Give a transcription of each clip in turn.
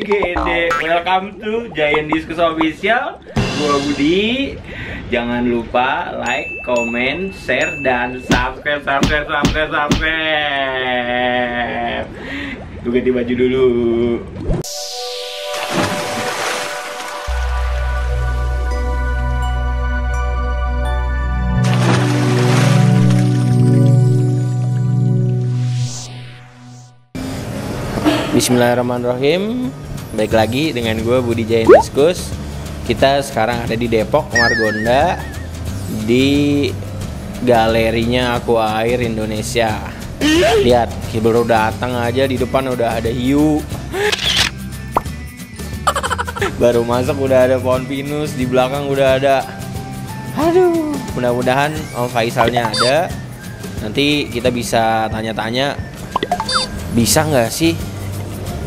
Gede, welcome to Giant Discus Official. Gua Budi. Jangan lupa like, comment, share, dan subscribe. Lu ganti baju dulu. Bismillahirrahmanirrahim. Baik lagi dengan gue Budi Giant Discus. Kita sekarang ada di Depok, Margonda, di galerinya Aqua Air Indonesia. Lihat, baru datang aja di depan udah ada hiu. Baru masuk udah ada pohon pinus, di belakang udah ada. Aduh, mudah-mudahan Om Faisalnya ada. Nanti kita bisa tanya-tanya, bisa nggak sih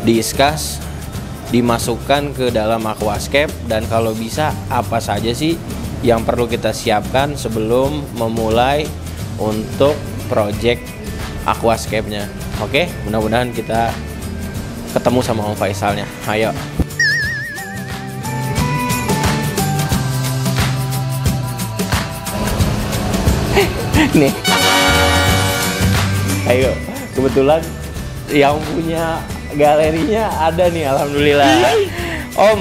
discuss dimasukkan ke dalam aquascape, dan kalau bisa apa saja sih yang perlu kita siapkan sebelum memulai untuk project aquascape-nya. Oke, mudah-mudahan kita ketemu sama Om Faisalnya. Ayo. Nih. Ayo, kebetulan yang punya galerinya ada nih, alhamdulillah. Om,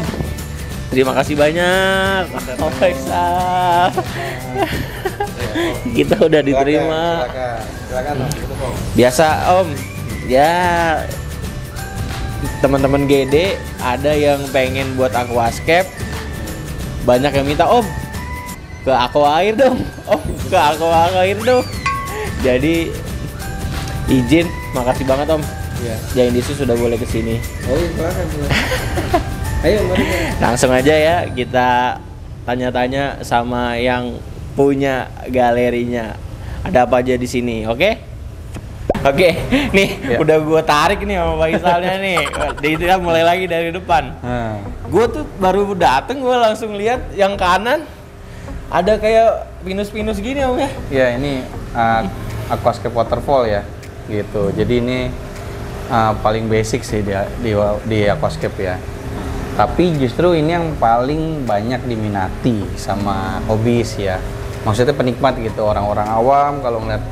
terima kasih banyak Om Faisal. Kita udah diterima. Silakan Om. Biasa Om, ya teman-teman GD ada yang pengen buat aquascape, banyak yang minta Om ke Aqua Air dong, Om ke Aqua Air dong. Jadi izin, makasih banget Om. Ya. Giant Discus sudah boleh kesini. Oh iya, ayo mari. Langsung aja ya kita tanya-tanya sama yang punya galerinya. Ada apa aja di sini, oke? Oke, nih ya. Udah gue tarik nih sama Faisalnya nih. Kita mulai lagi dari depan. Gue tuh baru dateng, gue langsung lihat yang kanan ada kayak pinus-pinus gini Om ya. Ya ini aquascape waterfall ya, gitu. Jadi ini paling basic sih di aquascape ya. Tapi justru ini yang paling banyak diminati sama hobis ya. Maksudnya penikmat gitu, orang-orang awam kalau ngeliat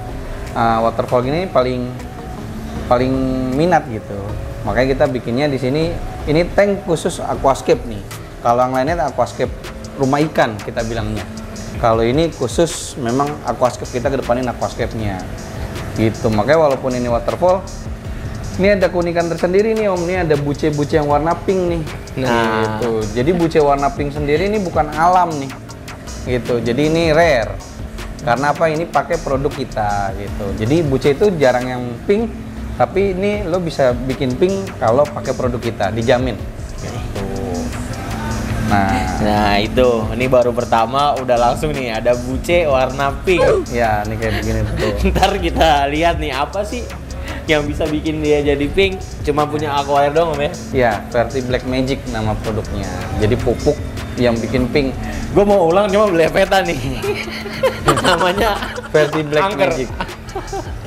waterfall gini paling minat gitu. Makanya kita bikinnya di sini. Ini tank khusus aquascape nih. Kalau yang lainnya aquascape rumah ikan kita bilangnya. Kalau ini khusus memang aquascape, kita kedepanin aquascape-nya. Gitu. Makanya walaupun ini waterfall, ini ada keunikan tersendiri nih Om. Ini ada buce-buce yang warna pink nih. Nah, gitu. Jadi buce warna pink sendiri ini bukan alam nih. Gitu. Jadi ini rare. Karena apa? Ini pakai produk kita gitu. Jadi buce itu jarang yang pink, tapi ini lo bisa bikin pink kalau pakai produk kita, dijamin. Gitu. Nah itu, ini baru pertama udah langsung nih ada buce warna pink. Ya, ini kayak begini tuh. Ntar kita lihat nih apa sih yang bisa bikin dia jadi pink. Cuma punya Aqua Air dong Om ya? Ya, Verti Black Magic nama produknya. Jadi pupuk yang bikin pink. Gue mau ulang cuma belepetan nih. Namanya Verti Black Angker. Magic.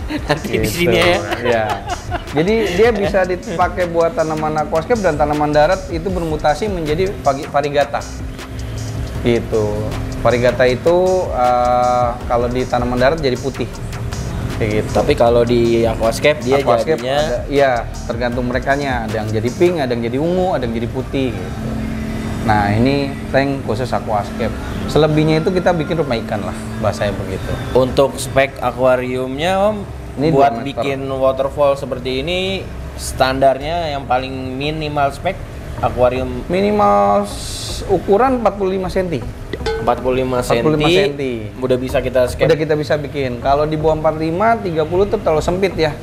Nanti Gitu. di sini ya. Ya. Jadi dia bisa dipakai buat tanaman aquascape dan tanaman darat itu bermutasi menjadi varigata. Gitu. Varigata itu kalau di tanaman darat jadi putih. Kayak gitu. Tapi kalau di aquascape dia aquascape jadinya iya, tergantung merekanya. Ada yang jadi pink, ada yang jadi ungu, ada yang jadi putih gitu. Nah, ini tank khusus aquascape. Selebihnya itu kita bikin rumah ikan lah, bahasanya begitu. Untuk spek akuariumnya Om, ini buat 2 meter. bikin waterfall seperti ini standarnya yang paling minimal spek akuarium Minimal ukuran 45 cm. 45 cm. 45 cm. Udah bisa kita skep. Udah kita bisa bikin. Kalau di bawah 45, 30 tuh terlalu sempit ya.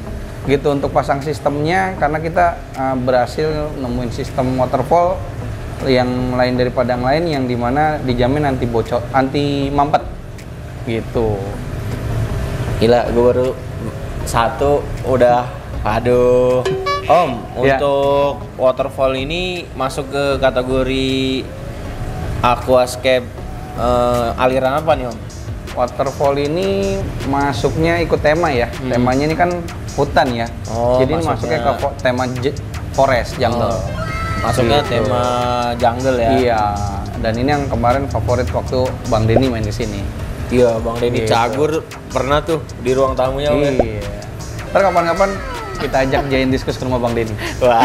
Gitu untuk pasang sistemnya, karena kita berhasil nemuin sistem waterfall yang lain daripada yang lain, yang dimana dijamin anti bocor, anti mampet gitu. Gila, gue baru satu udah, aduh. Om, Ya. untuk waterfall ini masuk ke kategori aquascape aliran apa nih Om? Waterfall ini masuknya ikut tema ya. Temanya ini kan hutan ya. Oh, jadi ini masuknya ke tema forest jungle. Masuknya Gitu. tema jungle ya? Iya. Dan ini yang kemarin favorit waktu Bang Denny main di sini. Iya, Bang Denny Gitu. Cagur pernah tuh di ruang tamunya. Om, ya? Iya. Ntar kapan-kapan kita ajak Jain Diskus ke rumah Bang Denny. Wah,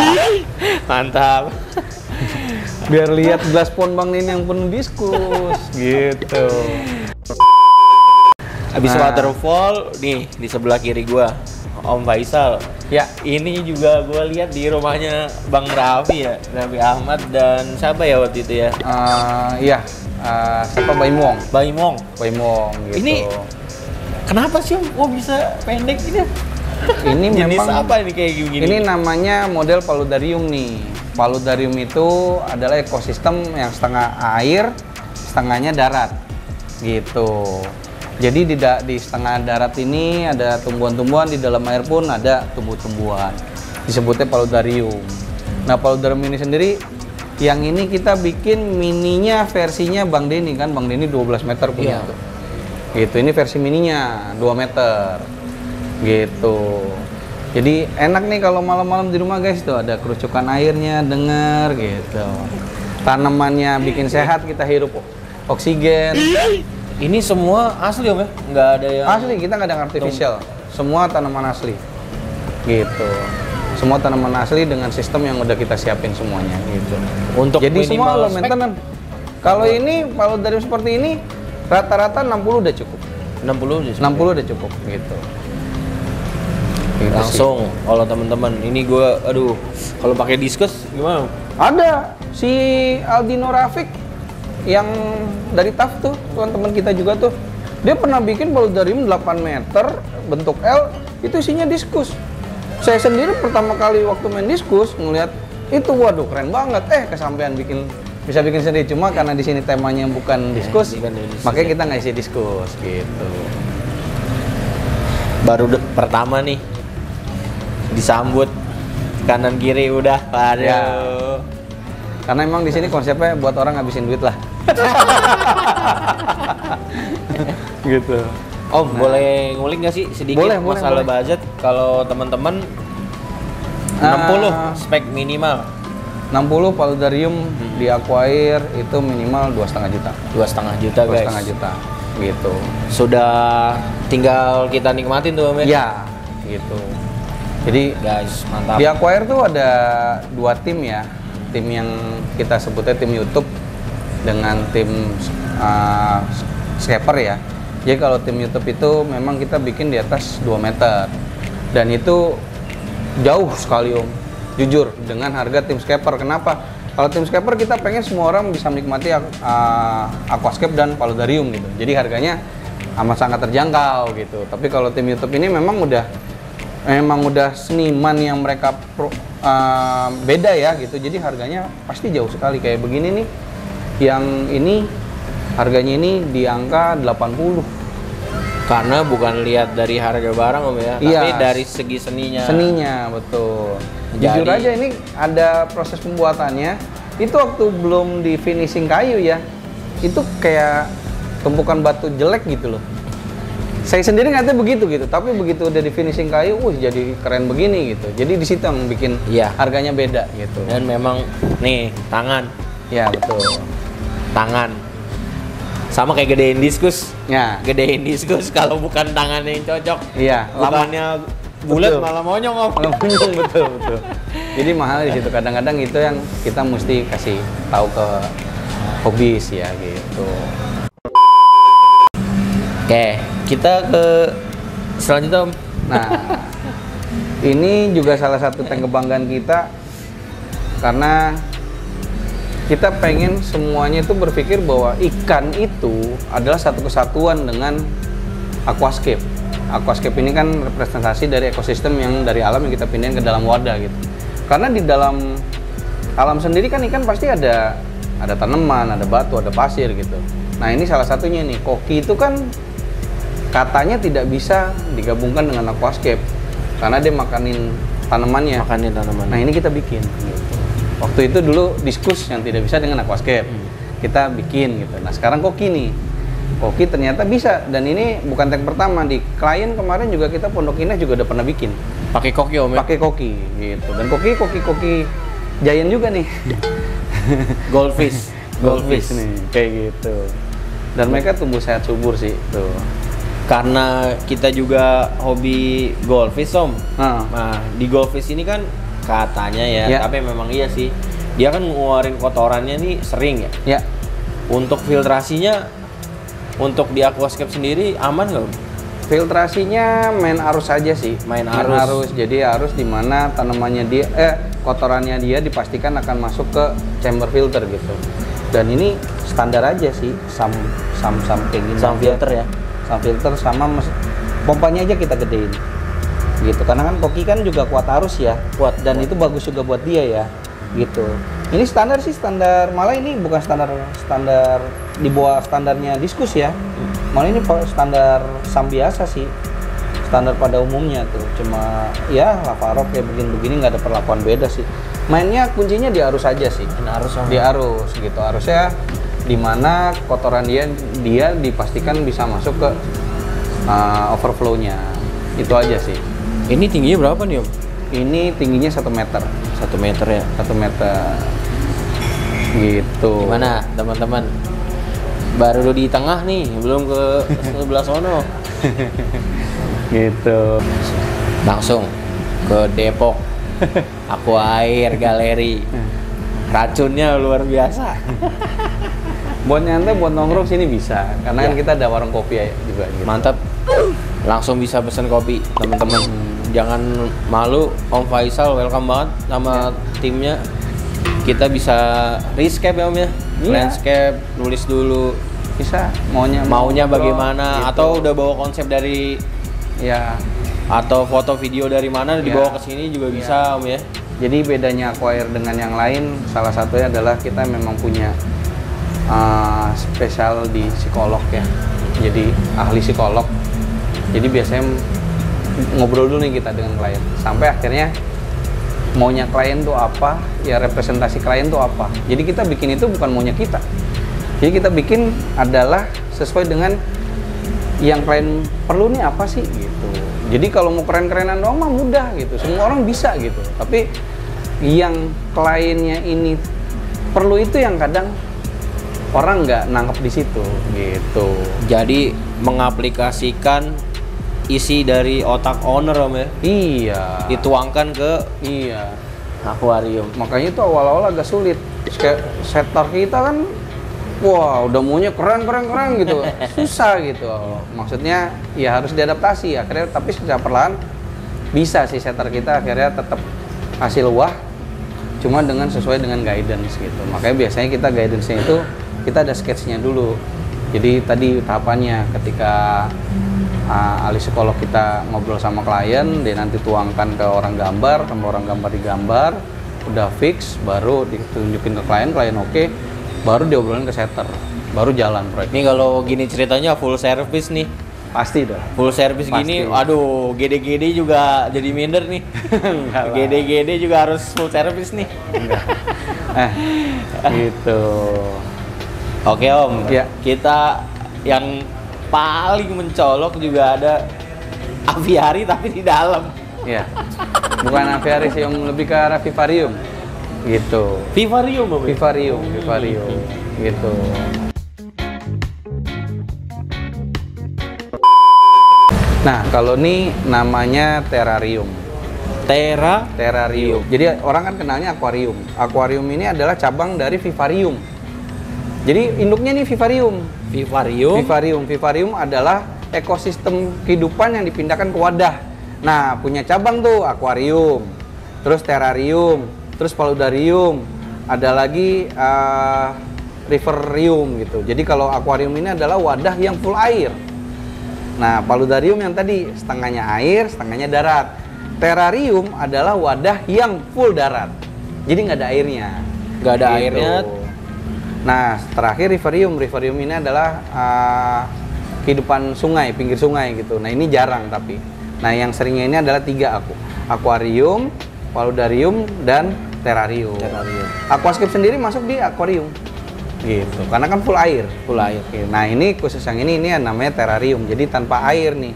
mantap. Biar lihat gelas pon Bang Denny yang penuh diskus. Gitu. Habis Nah. waterfall nih di sebelah kiri gua, Om Faisal. Ya. Ini juga gua lihat di rumahnya Bang Raffi ya, Raffi Ahmad dan siapa ya waktu itu ya? Iya. Siapa Baimong? Baimong. Baimong gitu. Ini kenapa sih Om? Kok bisa pendek ini? Ini Jenis memang apa ini kayak gini? Ini namanya model paludarium nih. Paludarium itu adalah ekosistem yang setengah air, setengahnya darat. Gitu. Jadi di setengah darat ini ada tumbuhan-tumbuhan, di dalam air pun ada tumbuh-tumbuhan. Disebutnya paludarium. Nah, paludarium ini sendiri yang ini kita bikin mininya versinya Bang Denny kan. Bang Denny 12 meter punya Iya. tuh. Gitu. Ini versi mininya 2 meter. Gitu. Jadi enak nih kalau malam-malam di rumah guys, tuh ada kerucukan airnya, denger gitu. Tanamannya bikin sehat, kita hirup oksigen. Ini semua asli Om ya? Nggak ada yang Asli, kita nggak ada yang artificial. Semua tanaman asli. Gitu. Semua tanaman asli dengan sistem yang udah kita siapin semuanya gitu. Untuk Jadi semua minimal low maintenance. Kalau ini paludarium seperti ini rata-rata 60 udah cukup. 60 aja. 60 udah cukup gitu. Gitu Langsung kalau teman-teman ini gua aduh kalau pakai diskus gimana? Ada si Aldino Rafiq yang dari TAF tuh, teman kita juga tuh. Dia pernah bikin paludarium 8 meter bentuk L, itu isinya diskus. Saya sendiri pertama kali waktu main diskus ngelihat itu, waduh keren banget. Kesampean bisa bikin sendiri, cuma karena di sini temanya bukan diskus, bukan diskus, makanya ya. kita nggak isi diskus gitu. Baru pertama nih disambut kanan kiri udah, aduh. Ya. Karena emang di sini konsepnya buat orang ngabisin duit lah. Gitu. Om, boleh ngulik nggak sih sedikit Boleh, masalah boleh. budget? Kalau teman-teman 60 spek minimal 60 paludarium di Aquair itu minimal 2,5 juta. 2,5 juta guys. 2,5 juta gitu. Sudah tinggal kita nikmatin tuh Om ya. Ya, gitu. Jadi Guys, mantap. di Aquair tuh ada 2 tim ya. Tim yang kita sebutnya tim YouTube dengan tim Scaper ya. Jadi kalau tim YouTube itu memang kita bikin di atas 2 meter. Dan itu jauh sekali Om. Jujur, dengan harga tim Scaper. Kenapa? Kalau tim Scaper kita pengen semua orang bisa menikmati aquascape dan paludarium gitu. Jadi harganya amat sangat terjangkau gitu. Tapi kalau tim YouTube ini memang udah seniman yang mereka beda ya gitu. Jadi harganya pasti jauh sekali. Kayak begini nih. Yang ini harganya ini di angka 80. Karena bukan lihat dari harga barang Om ya, Iya. tapi dari segi seninya. Seninya, betul. Jadi- Jujur aja ini ada proses pembuatannya. Itu waktu belum di finishing kayu ya. Itu kayak tumpukan batu jelek gitu loh. Saya sendiri ngeliatnya begitu gitu, tapi begitu udah di finishing kayu, jadi keren begini gitu. Jadi di situ yang bikin Iya. harganya beda gitu. Dan memang nih tangan, Ya, betul. tangan. Sama kayak gedein diskus. Ya. Gedein diskus kalau bukan tangannya yang cocok. Iya, Lawannya bulat Betul. malah monyong Om. betul, betul. Jadi mahal di situ. Kadang-kadang itu yang kita mesti kasih tahu ke hobis ya gitu. Oke, kita ke selanjutnya Om. Nah, ini juga salah satu tank kebanggaan kita karena kita pengen semuanya itu berpikir bahwa ikan itu adalah satu kesatuan dengan aquascape. Aquascape ini kan representasi dari ekosistem yang dari alam yang kita pindahin ke dalam wadah gitu. Karena di dalam alam sendiri kan ikan pasti ada tanaman, ada batu, ada pasir gitu. Nah ini salah satunya nih, koki itu kan katanya tidak bisa digabungkan dengan aquascape karena dia makanin tanamannya. Makanin tanaman. Nah ini kita bikin gitu. Waktu itu dulu diskus yang tidak bisa dengan aquascape, kita bikin gitu. Nah sekarang koki nih, koki ternyata bisa, dan ini bukan tank pertama. Di klien kemarin juga kita Pondok Indah juga udah pernah bikin. Pakai koki Om ya? Pakai koki gitu, dan koki giant juga nih. Goldfish. Goldfish nih, kayak gitu. Dan mereka tumbuh sehat subur sih tuh. Karena kita juga hobi goldfish Om. Nah di goldfish ini kan katanya ya, tapi memang iya sih, dia kan ngeluarin kotorannya nih sering ya. Ya. Untuk filtrasinya, untuk di aquascape sendiri aman nggak? Filtrasinya main arus aja sih. Main arus. Jadi arus di mana tanamannya dia, kotorannya dia dipastikan akan masuk ke chamber filter gitu. Dan ini standar aja sih, sam kayak gini. Sam filter ya. Sam filter sama pompanya aja kita gedein. Gitu, karena kan koki kan juga kuat arus ya, dan itu bagus juga buat dia ya, gitu. Ini standar sih, standar, malah ini bukan standar di bawah standarnya diskus ya, malah ini standar SAM biasa sih, standar pada umumnya tuh, cuma ya lavarok kayak begini nggak ada perlakuan beda sih. Mainnya kuncinya di arus aja sih, di arus gitu, arusnya dimana kotoran dia dipastikan bisa masuk ke overflow-nya, itu aja sih. Ini tingginya berapa nih Om? Ini tingginya 1 meter. 1 meter ya? 1 meter. Gitu. Gimana teman-teman? Baru di tengah nih, belum ke sebelah sono. Gitu. Langsung ke Depok. Aquair Galeri. Racunnya luar biasa. Buat nyantai, buat nongkrong sini bisa. Karena kan kita ada warung kopi juga gitu. Mantap. Langsung bisa pesen kopi, teman-teman. Jangan malu, Om Faisal welcome banget sama timnya. Kita bisa rescape ya Om ya, landscape, nulis dulu. Bisa, maunya bagaimana, gitu. Atau udah bawa konsep dari ya, atau foto video dari mana dibawa ke sini juga bisa Om ya. Jadi bedanya Aquair dengan yang lain, salah satunya adalah kita memang punya spesial di psikolog ya. Jadi ahli psikolog. Jadi biasanya ngobrol dulu nih kita dengan klien, sampai akhirnya maunya klien tuh apa, ya representasi klien tuh apa. Jadi kita bikin itu bukan maunya kita. Jadi kita bikin adalah sesuai dengan yang klien perlu nih apa sih gitu. Jadi kalau mau keren-kerenan doang mah mudah gitu, semua orang bisa gitu. Tapi yang kliennya ini perlu itu yang kadang orang nggak nangkep di situ gitu. Jadi mengaplikasikan isi dari otak owner Om ya? Iya. Dituangkan ke akuarium. Makanya itu awal-awal agak sulit. Kayak setter kita kan, wah udah maunya keren gitu, susah gitu. Maksudnya ya harus diadaptasi akhirnya, tapi secara perlahan bisa sih setter kita akhirnya tetap hasil wah, cuma dengan sesuai dengan guidance gitu. Makanya biasanya kita guidance-nya itu kita ada sketch-nya dulu. Jadi tadi tahapannya ketika ahli psikolog kita ngobrol sama klien, dia nanti tuangkan ke orang gambar, sama orang gambar digambar, udah fix, baru ditunjukin ke klien oke, baru diobrolin ke setter, baru jalan proyek. Ini kalau gini ceritanya full service nih. Pasti dah. Full service pasti. Gini, aduh, GD juga jadi minder nih. GD juga harus full service nih. Gitu. Oke Om, ya. Kita yang paling mencolok juga ada aviari tapi di dalam. Ya. Bukan aviari sih, lebih ke arah vivarium. Gitu. Vivarium Om. Vivarium. Gitu. Nah, kalau ini namanya terrarium. Terrarium. Jadi orang kan kenalnya akuarium. Akuarium ini adalah cabang dari vivarium. Jadi induknya nih vivarium. Vivarium adalah ekosistem kehidupan yang dipindahkan ke wadah. Nah, punya cabang tuh akuarium, terus terrarium, terus paludarium, ada lagi riverium gitu. Jadi kalau akuarium ini adalah wadah yang full air. Nah, paludarium yang tadi setengahnya air, setengahnya darat. Terrarium adalah wadah yang full darat. Jadi nggak ada airnya. Nggak ada Gitu. airnya. Nah, terakhir riverium. Riverium ini adalah kehidupan sungai, pinggir sungai gitu. Nah, ini jarang tapi. Nah, yang seringnya ini adalah 3 akuarium, paludarium, dan terrarium. Aquascape sendiri masuk di akuarium. Gitu. Karena kan full air. Full air. Oke, nah, ini khusus yang ini yang namanya terrarium. Jadi tanpa air nih.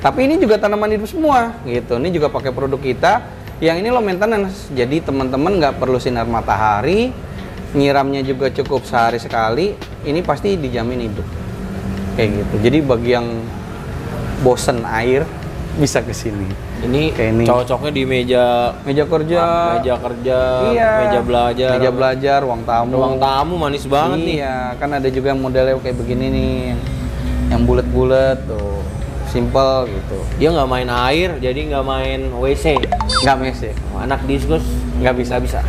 Tapi ini juga tanaman hidup semua gitu. Ini juga pakai produk kita. Yang ini low maintenance. Jadi teman-teman nggak perlu sinar matahari. Nyiramnya juga cukup sehari sekali. Ini pasti dijamin hidup. Kayak gitu. Jadi bagi yang bosen air bisa ke sini. Ini Kayak ini. cocoknya di meja kerja, iya, meja belajar, ruang tamu. ruang tamu manis banget nih. Iya, kan ada juga modelnya kayak begini nih, yang bulat-bulat tuh, simple gitu. Dia nggak main air, jadi nggak main WC. Nggak mese, Anak diskus nggak bisa. Nggak bisa.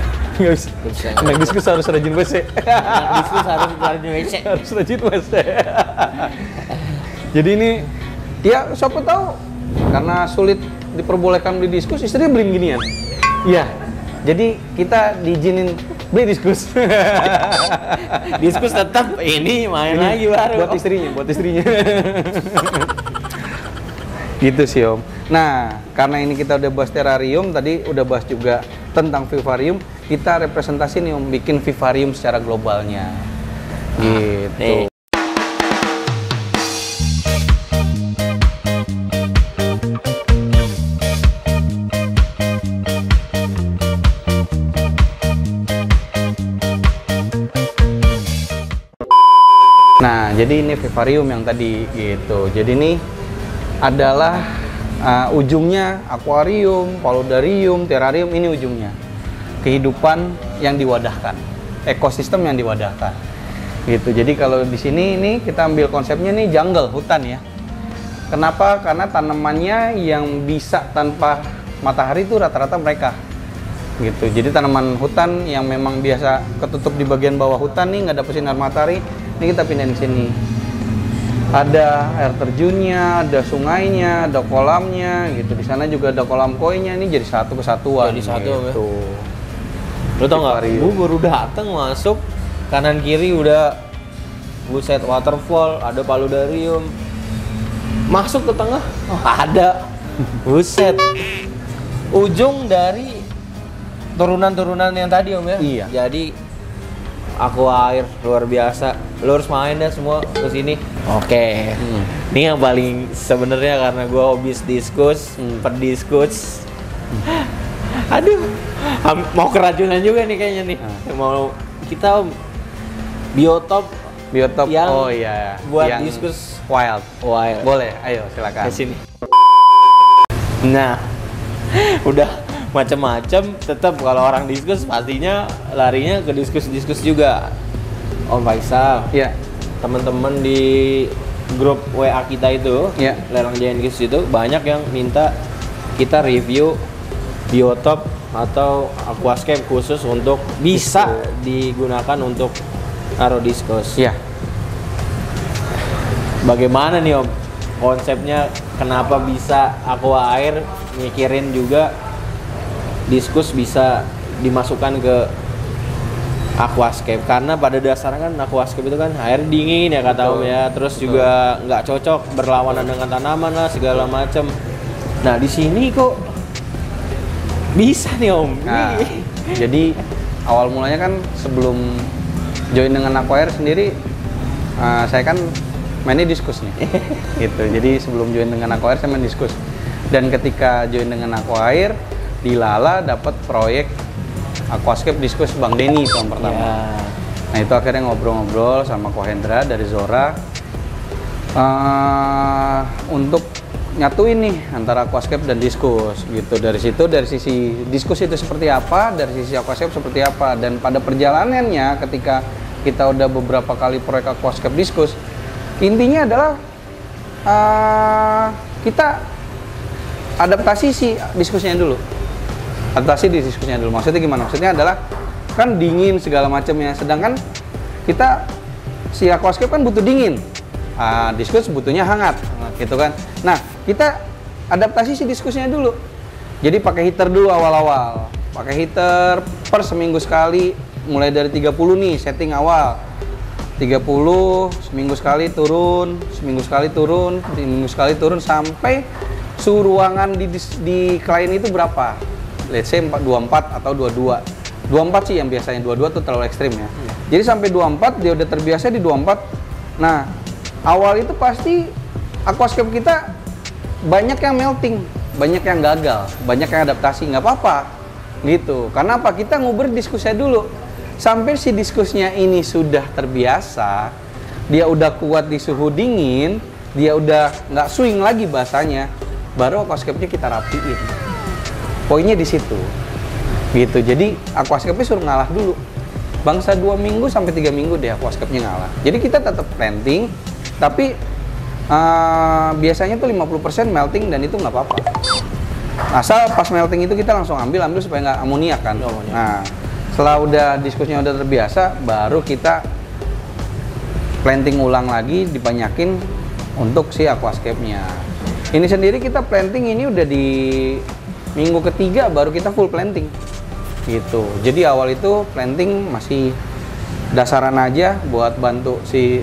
Nggak bisa. Anak diskus harus rajin WC. Anak diskus harus rajin WC. Harus rajin WC. Jadi ini, ya siapa tahu karena sulit diperbolehkan beli diskus, istrinya beliin ginian. Iya. Jadi kita diizinin beli diskus. Diskus tetap ini main Ini lagi baru. buat istrinya. Gitu sih Om. Nah, karena ini kita udah bahas terrarium, tadi udah bahas juga tentang vivarium, kita representasi nih Om, bikin vivarium secara globalnya. Gitu. Nih. Nah, jadi ini vivarium yang tadi gitu. Jadi ini adalah ujungnya akuarium, paludarium, terrarium, ini ujungnya. Kehidupan yang diwadahkan, ekosistem yang diwadahkan. Gitu. Jadi kalau di sini ini kita ambil konsepnya nih jungle, hutan ya. Kenapa? Karena tanamannya yang bisa tanpa matahari itu rata-rata mereka. Gitu. Jadi tanaman hutan yang memang biasa ketutup di bagian bawah hutan nih, nggak dapet sinar matahari, ini kita pindahin ke sini. Ada air terjunnya, ada sungainya, ada kolamnya, gitu. Di sana juga ada kolam koinya, ini jadi satu kesatuan. Jadi satu, gitu. Lu tau nggak? Vivarium. Gue baru dateng masuk, kanan kiri udah buset waterfall, ada paludarium. Masuk ke tengah, oh, ada buset. Ujung dari turunan-turunan yang tadi Om ya. Iya. Jadi aqua air luar biasa. Lu harus main dah semua ke sini. Oke. Ini yang paling sebenarnya karena gue hobis diskus, pediskus. Aduh, mau keracunan juga nih kayaknya nih. Mau kita Om, biotop Biotop, yang oh iya, buat yang diskus wild. wild. Boleh, ayo silakan. Ke sini. Nah, udah macam-macam, tetap kalau orang diskus pastinya larinya ke diskus juga. Om Faisal, Iya. teman-teman di grup WA kita itu, Iya. Lelang Giant Kids itu banyak yang minta kita review biotop atau aquascape khusus untuk bisa digunakan untuk naruh diskus. Iya. Bagaimana nih Om konsepnya, kenapa bisa aqua air mikirin juga diskus bisa dimasukkan ke aquascape? Karena pada dasarnya kan aquascape itu kan air dingin ya kata Om ya, terus juga nggak cocok berlawanan dengan tanaman lah segala macem. Nah di sini kok bisa nih Om. Nah, jadi awal mulanya kan sebelum join dengan Aquair sendiri, saya kan mainnya diskus nih. Gitu. Jadi sebelum join dengan Aquair saya main diskus. Dan ketika join dengan Aquair, di Lala dapat proyek aquascape diskus Bang Denny itu yang pertama. Ya. Nah itu akhirnya ngobrol-ngobrol sama Ko Hendra dari Zora untuk nyatuin nih antara aquascape dan diskus gitu. Dari situ, dari sisi diskus itu seperti apa, dari sisi aquascape seperti apa, dan pada perjalanannya ketika kita udah beberapa kali proyek aquascape diskus, intinya adalah kita adaptasi si diskusnya dulu. Adaptasi di diskusnya dulu. Maksudnya gimana? Maksudnya adalah kan dingin segala macamnya. Sedangkan kita si aquascape kan butuh dingin. Diskus butuhnya hangat gitu kan. Nah, kita adaptasi si diskusnya dulu. Jadi pakai heater dulu awal-awal. Pakai heater per seminggu sekali, mulai dari 30 nih setting awal. 30, seminggu sekali turun, seminggu sekali turun, seminggu sekali turun sampai suhu ruangan di klien itu berapa? Let's say 24 atau 22. 24 sih yang biasanya, 22 tuh terlalu ekstrim ya. Jadi sampai 24 dia udah terbiasa di 24. Nah, awal itu pasti aquascape kita banyak yang melting, banyak yang gagal, banyak yang adaptasi, nggak apa-apa gitu. Karena apa? Kita nguber diskusnya dulu. Sampai si diskusnya ini sudah terbiasa, dia udah kuat di suhu dingin, dia udah nggak swing lagi bahasanya, baru aquascape-nya kita rapiin. Poinnya di situ, gitu. Jadi aquascape-nya suruh ngalah dulu. Bangsa 2 minggu sampai 3 minggu deh aquascape-nya ngalah. Jadi kita tetap planting, tapi biasanya tuh 50% melting dan itu nggak apa-apa. Asal pas melting itu kita langsung ambil supaya nggak amoniak kan. Nah, setelah udah diskusnya udah terbiasa, baru kita planting ulang lagi, dibanyakin untuk si aquascape-nya. Ini sendiri kita planting ini udah di minggu ketiga baru kita full planting gitu. Jadi awal itu planting masih dasaran aja buat bantu si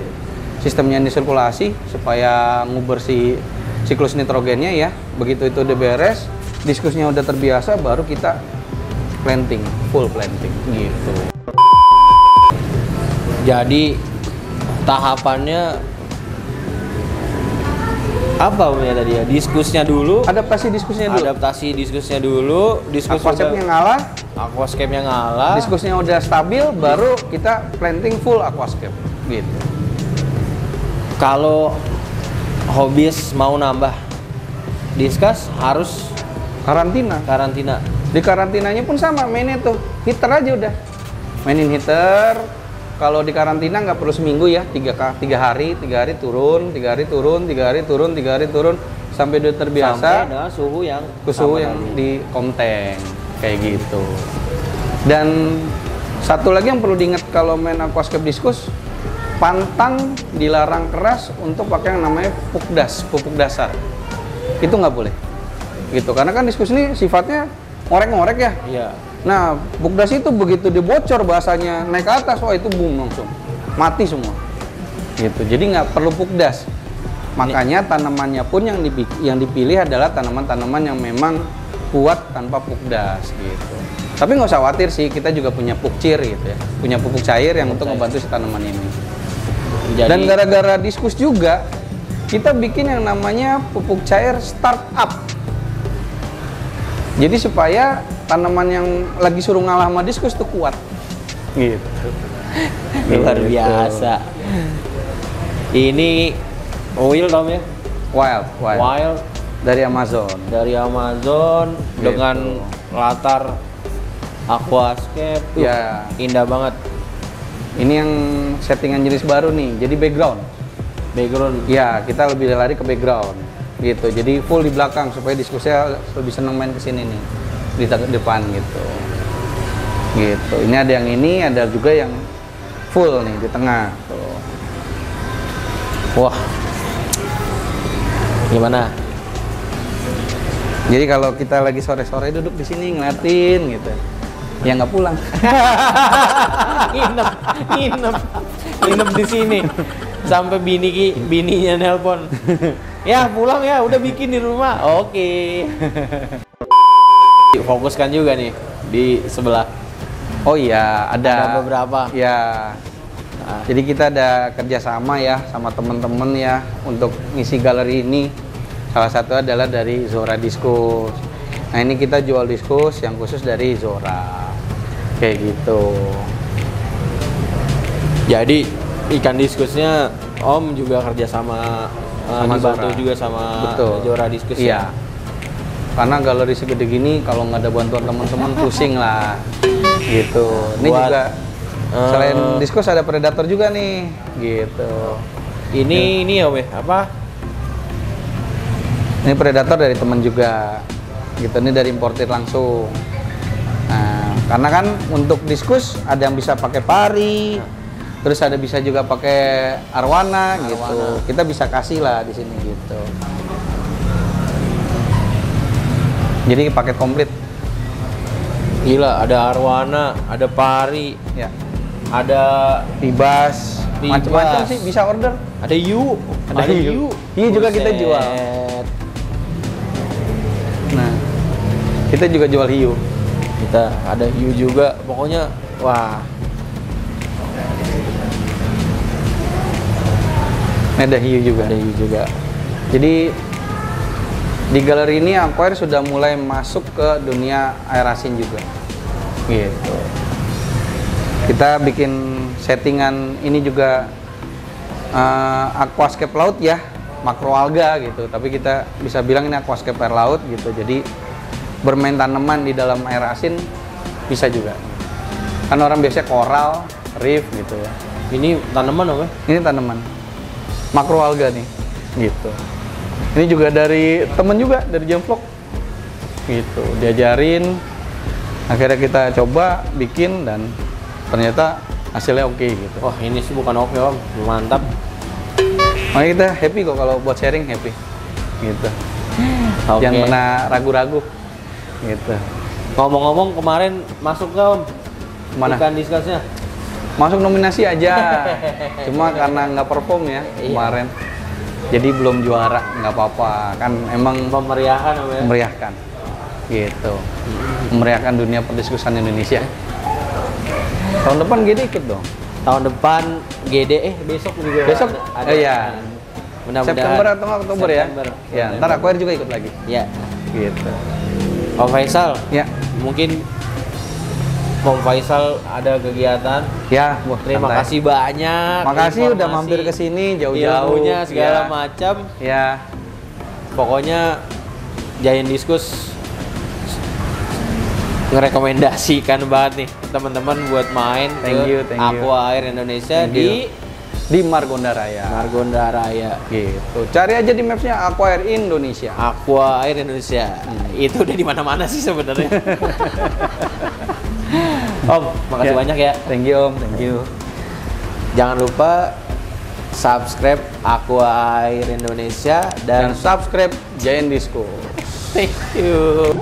sistemnya ini sirkulasi supaya nguber si siklus nitrogennya ya. Begitu itu udah beres, diskusnya udah terbiasa, baru kita planting, full planting gitu. Jadi tahapannya apa ya tadi ya? Diskusnya dulu, Adaptasi diskusnya dulu. diskus Aquascape-nya ngalah, aquascape-nya ngalah. diskusnya udah stabil, baru kita planting full aquascape gitu. Kalau hobis mau nambah diskus harus Karantina. Di karantinanya pun sama, mainnya tuh heater aja udah. Mainin heater. Kalau di karantina nggak perlu seminggu ya, 3 hari turun, 3 hari turun, 3 hari turun, 3 hari turun, sampai udah terbiasa. Sampai ada suhu yang di komteng kayak gitu. Dan satu lagi yang perlu diingat kalau main aquascape diskus, pantang dilarang keras untuk pakai yang namanya pupuk dasar. Itu nggak boleh. Gitu, karena kan diskus ini sifatnya ngorek-ngorek ya. Iya. Nah, pupuk das itu begitu dibocor bahasanya naik ke atas, wah itu boom langsung mati semua. Gitu. Jadi nggak perlu pupuk das. Makanya tanamannya pun yang dipilih adalah tanaman-tanaman yang memang kuat tanpa pupuk das gitu. Tapi nggak usah khawatir sih, kita juga punya pupuk cair gitu ya, punya pupuk cair yang untuk membantu si tanaman ini. Dan gara-gara diskus juga kita bikin yang namanya pupuk cair startup. Jadi supaya tanaman yang lagi suruh ngalah sama diskus tuh kuat. Gitu. Luar biasa. Ini oil Tom ya? Wild. Dari Amazon. Gitu. Dengan latar aquascape. Ya. Indah banget. Ini yang settingan jenis baru nih. Jadi background. Ya, kita lebih lari ke background. Gitu. Jadi full di belakang supaya diskusnya lebih seneng main kesini nih. Di depan gitu. Gitu. Ini ada yang ini, ada juga yang full nih di tengah. Tuh. Wah. Gimana? Jadi kalau kita lagi sore-sore duduk di sini ngeliatin gitu, ya nggak pulang. nginep di sini sampai bininya nelpon. Ya pulang ya, udah bikin di rumah. Oke. Fokuskan juga nih di sebelah. Oh iya, ada beberapa. Ya. Nah, jadi kita ada kerjasama ya sama teman-teman ya untuk ngisi galeri ini. Salah satu adalah dari Zora Diskus. Nah ini kita jual diskus yang khusus dari Zora. Kayak gitu. Jadi ikan diskusnya Om juga kerjasama sama dibantu Zora. juga sama Betul. Zora Diskus Iya. ya. Karena galeri segede gini kalau nggak ada bantuan teman-teman pusing lah. Gitu. Ini Buat, juga selain diskus ada predator juga nih. Gitu. Ini ya weh apa? Ini predator dari teman juga. Gitu, ini dari importir langsung. Nah, Karena kan untuk diskus ada yang bisa pakai pari, terus ada bisa juga pakai arwana gitu. Kita bisa kasih lah di sini gitu. Jadi paket komplit. Gila, ada arwana, ada pari, Ya. ada Tibas, macam-macam sih bisa order. ada hiu, Ada hiu. Hiu juga kita jual. Buset. Nah, kita juga jual hiu. Kita ada hiu juga, pokoknya wah. Ini ada hiu juga. Ada hiu juga. Jadi di galeri ini Aquair sudah mulai masuk ke dunia air asin juga. Gitu. Kita bikin settingan ini juga aquascape laut ya, makroalga gitu. Tapi kita bisa bilang ini aquascape air laut gitu. Jadi bermain tanaman di dalam air asin bisa juga. Kan orang biasanya koral, reef gitu ya. Ini tanaman apa? Ini tanaman makroalga nih, gitu. Ini juga dari temen juga, dari Jamvlog, gitu. Diajarin, akhirnya kita coba bikin dan ternyata hasilnya oke gitu. Wah, ini sih bukan oke om, mantap. Makanya kita happy kok kalau buat sharing happy, gitu. Oke. Jangan pernah ragu-ragu, gitu. Ngomong-ngomong kemarin masuk ke om? Mana? Ikan diskusnya. Masuk nominasi aja, cuma karena nggak perform ya kemarin. Jadi belum juara, nggak apa-apa. Kan emang Pemeriahan om ya? memeriahkan, gitu. Memeriahkan dunia perdiskusan Indonesia. Tahun depan GD ikut dong. Tahun depan GD besok juga Besok? ada. Iya. Mudah-mudahan. September atau nggak Oktober September. ya? Ya, ntar Aquair juga ikut lagi. Ya. Gitu. Om Faisal, Ya, mungkin Om Faisal ada kegiatan. ya. Wah, Terima santai. kasih banyak. Makasih udah informasi, mampir ke sini jauh-jauh. ilmunya segala Ya. macam. Ya, Pokoknya Giant Discus ngerekomendasikan banget nih teman-teman buat main Thank ke you. Aqua Air Indonesia Thank you. di Margonda Raya. Margonda Raya. Gitu. Cari aja di mapsnya Aquair Indonesia. Aqua Air Indonesia. Itu udah di mana-mana sih sebenarnya. Om, makasih Ya. banyak ya. Thank you Om, thank you. Jangan lupa subscribe Aqua Air Indonesia Dan dan subscribe Giant Disco. thank you.